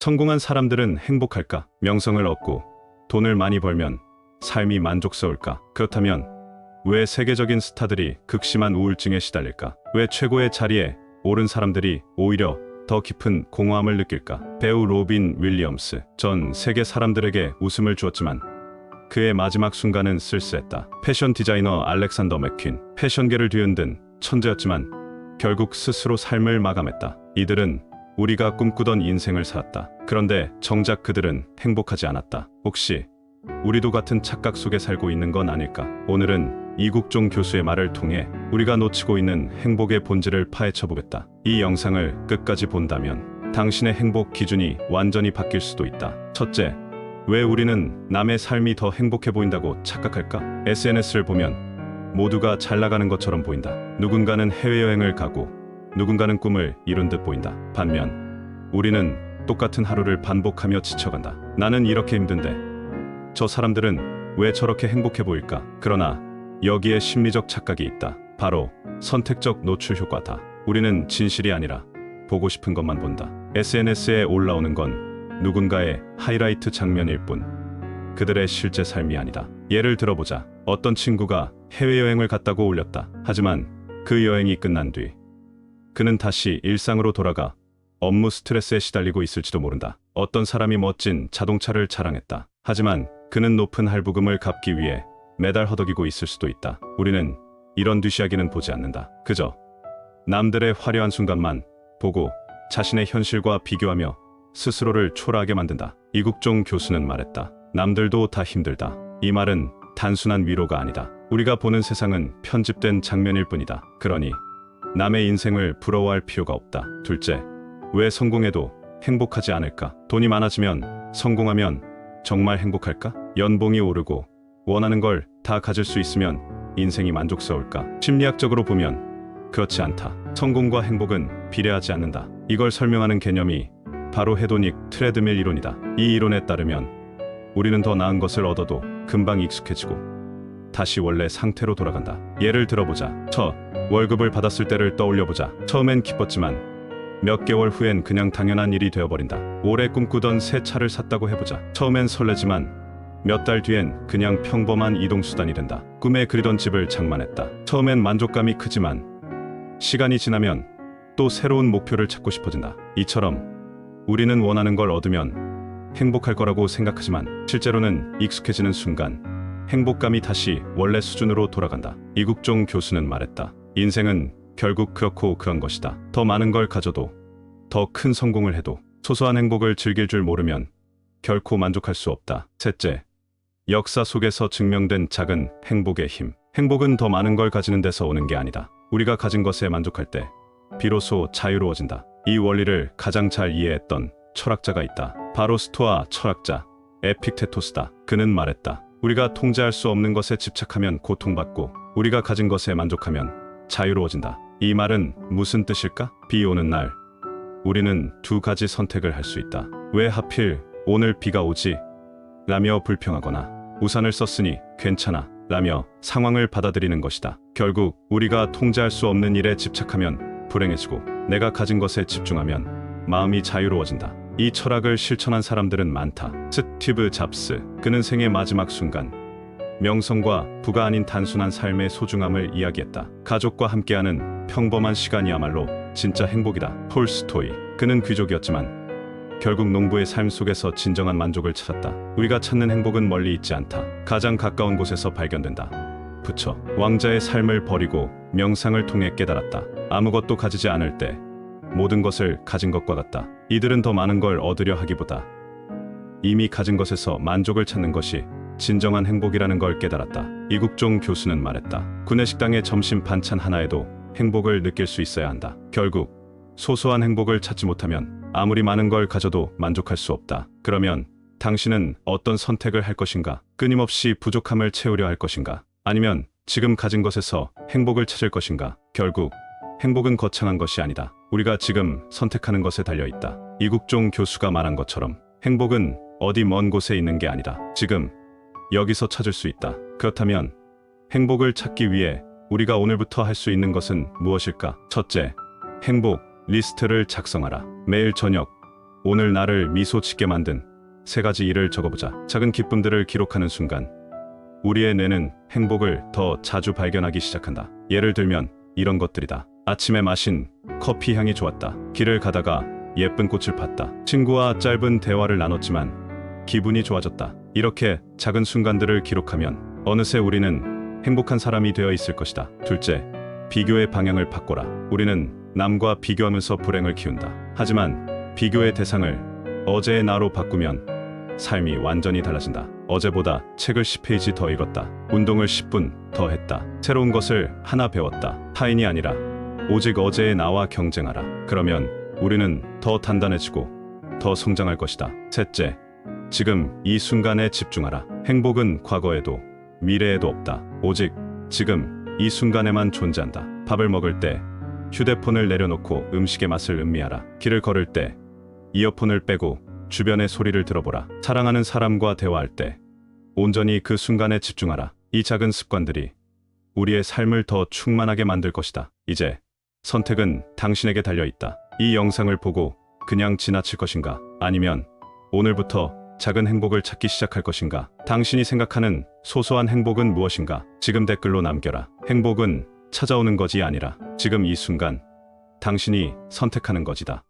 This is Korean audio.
성공한 사람들은 행복할까? 명성을 얻고 돈을 많이 벌면 삶이 만족스러울까? 그렇다면 왜 세계적인 스타들이 극심한 우울증에 시달릴까? 왜 최고의 자리에 오른 사람들이 오히려 더 깊은 공허함을 느낄까? 배우 로빈 윌리엄스. 전 세계 사람들에게 웃음을 주었지만 그의 마지막 순간은 쓸쓸했다. 패션 디자이너 알렉산더 맥퀸. 패션계를 뒤흔든 천재였지만 결국 스스로 삶을 마감했다. 이들은 우리가 꿈꾸던 인생을 살았다. 그런데 정작 그들은 행복하지 않았다. 혹시 우리도 같은 착각 속에 살고 있는 건 아닐까? 오늘은 이국종 교수의 말을 통해 우리가 놓치고 있는 행복의 본질을 파헤쳐 보겠다. 이 영상을 끝까지 본다면 당신의 행복 기준이 완전히 바뀔 수도 있다. 첫째, 왜 우리는 남의 삶이 더 행복해 보인다고 착각할까? SNS를 보면 모두가 잘 나가는 것처럼 보인다. 누군가는 해외여행을 가고 누군가는 꿈을 이룬 듯 보인다. 반면 우리는 똑같은 하루를 반복하며 지쳐간다. 나는 이렇게 힘든데 저 사람들은 왜 저렇게 행복해 보일까? 그러나 여기에 심리적 착각이 있다. 바로 선택적 노출 효과다. 우리는 진실이 아니라 보고 싶은 것만 본다. SNS에 올라오는 건 누군가의 하이라이트 장면일 뿐 그들의 실제 삶이 아니다. 예를 들어보자. 어떤 친구가 해외여행을 갔다고 올렸다. 하지만 그 여행이 끝난 뒤 그는 다시 일상으로 돌아가 업무 스트레스에 시달리고 있을지도 모른다. 어떤 사람이 멋진 자동차를 자랑했다. 하지만 그는 높은 할부금을 갚기 위해 매달 허덕이고 있을 수도 있다. 우리는 이런 뒷이야기는 보지 않는다. 그저 남들의 화려한 순간만 보고 자신의 현실과 비교하며 스스로를 초라하게 만든다. 이국종 교수는 말했다. 남들도 다 힘들다. 이 말은 단순한 위로가 아니다. 우리가 보는 세상은 편집된 장면일 뿐이다. 그러니 남의 인생을 부러워할 필요가 없다. 둘째, 왜 성공해도 행복하지 않을까? 돈이 많아지면, 성공하면 정말 행복할까? 연봉이 오르고 원하는 걸 다 가질 수 있으면 인생이 만족스러울까? 심리학적으로 보면 그렇지 않다. 성공과 행복은 비례하지 않는다. 이걸 설명하는 개념이 바로 헤도닉 트레드밀 이론이다. 이 이론에 따르면 우리는 더 나은 것을 얻어도 금방 익숙해지고 다시 원래 상태로 돌아간다. 예를 들어보자. 첫 월급을 받았을 때를 떠올려보자. 처음엔 기뻤지만 몇 개월 후엔 그냥 당연한 일이 되어버린다. 오래 꿈꾸던 새 차를 샀다고 해보자. 처음엔 설레지만 몇 달 뒤엔 그냥 평범한 이동수단이 된다. 꿈에 그리던 집을 장만했다. 처음엔 만족감이 크지만 시간이 지나면 또 새로운 목표를 찾고 싶어진다. 이처럼 우리는 원하는 걸 얻으면 행복할 거라고 생각하지만 실제로는 익숙해지는 순간 행복감이 다시 원래 수준으로 돌아간다. 이국종 교수는 말했다. 인생은 결국 그렇고 그런 것이다. 더 많은 걸 가져도 더 큰 성공을 해도 소소한 행복을 즐길 줄 모르면 결코 만족할 수 없다. 셋째, 역사 속에서 증명된 작은 행복의 힘. 행복은 더 많은 걸 가지는 데서 오는 게 아니다. 우리가 가진 것에 만족할 때 비로소 자유로워진다. 이 원리를 가장 잘 이해했던 철학자가 있다. 바로 스토아 철학자 에픽테토스다. 그는 말했다. 우리가 통제할 수 없는 것에 집착하면 고통받고 우리가 가진 것에 만족하면 자유로워진다. 이 말은 무슨 뜻일까? 비 오는 날 우리는 두 가지 선택을 할 수 있다. 왜 하필 오늘 비가 오지? 라며 불평하거나 우산을 썼으니 괜찮아 라며 상황을 받아들이는 것이다. 결국 우리가 통제할 수 없는 일에 집착하면 불행해지고 내가 가진 것에 집중하면 마음이 자유로워진다. 이 철학을 실천한 사람들은 많다. 스티브 잡스. 그는 생의 마지막 순간 명성과 부가 아닌 단순한 삶의 소중함을 이야기했다. 가족과 함께하는 평범한 시간이야말로 진짜 행복이다. 톨스토이. 그는 귀족이었지만 결국 농부의 삶 속에서 진정한 만족을 찾았다. 우리가 찾는 행복은 멀리 있지 않다. 가장 가까운 곳에서 발견된다. 부처. 왕자의 삶을 버리고 명상을 통해 깨달았다. 아무것도 가지지 않을 때 모든 것을 가진 것과 같다. 이들은 더 많은 걸 얻으려 하기보다 이미 가진 것에서 만족을 찾는 것이 진정한 행복이라는 걸 깨달았다. 이국종 교수는 말했다. 구내식당의 점심 반찬 하나에도 행복을 느낄 수 있어야 한다. 결국 소소한 행복을 찾지 못하면 아무리 많은 걸 가져도 만족할 수 없다. 그러면 당신은 어떤 선택을 할 것인가? 끊임없이 부족함을 채우려 할 것인가? 아니면 지금 가진 것에서 행복을 찾을 것인가? 결국 행복은 거창한 것이 아니다. 우리가 지금 선택하는 것에 달려있다. 이국종 교수가 말한 것처럼 행복은 어디 먼 곳에 있는 게 아니다. 지금 여기서 찾을 수 있다. 그렇다면 행복을 찾기 위해 우리가 오늘부터 할 수 있는 것은 무엇일까? 첫째, 행복 리스트를 작성하라. 매일 저녁 오늘 나를 미소 짓게 만든 세 가지 일을 적어보자. 작은 기쁨들을 기록하는 순간 우리의 뇌는 행복을 더 자주 발견하기 시작한다. 예를 들면 이런 것들이다. 아침에 마신 커피 향이 좋았다. 길을 가다가 예쁜 꽃을 봤다. 친구와 짧은 대화를 나눴지만 기분이 좋아졌다. 이렇게 작은 순간들을 기록하면 어느새 우리는 행복한 사람이 되어 있을 것이다. 둘째, 비교의 방향을 바꿔라. 우리는 남과 비교하면서 불행을 키운다. 하지만 비교의 대상을 어제의 나로 바꾸면 삶이 완전히 달라진다. 어제보다 책을 10페이지 더 읽었다. 운동을 10분 더 했다. 새로운 것을 하나 배웠다. 타인이 아니라 오직 어제의 나와 경쟁하라. 그러면 우리는 더 단단해지고 더 성장할 것이다. 셋째, 지금 이 순간에 집중하라. 행복은 과거에도 미래에도 없다. 오직 지금 이 순간에만 존재한다. 밥을 먹을 때 휴대폰을 내려놓고 음식의 맛을 음미하라. 길을 걸을 때 이어폰을 빼고 주변의 소리를 들어보라. 사랑하는 사람과 대화할 때 온전히 그 순간에 집중하라. 이 작은 습관들이 우리의 삶을 더 충만하게 만들 것이다. 이제 선택은 당신에게 달려 있다. 이 영상을 보고 그냥 지나칠 것인가? 아니면 오늘부터 작은 행복을 찾기 시작할 것인가? 당신이 생각하는 소소한 행복은 무엇인가? 지금 댓글로 남겨라. 행복은 찾아오는 것이 아니라 지금 이 순간 당신이 선택하는 것이다.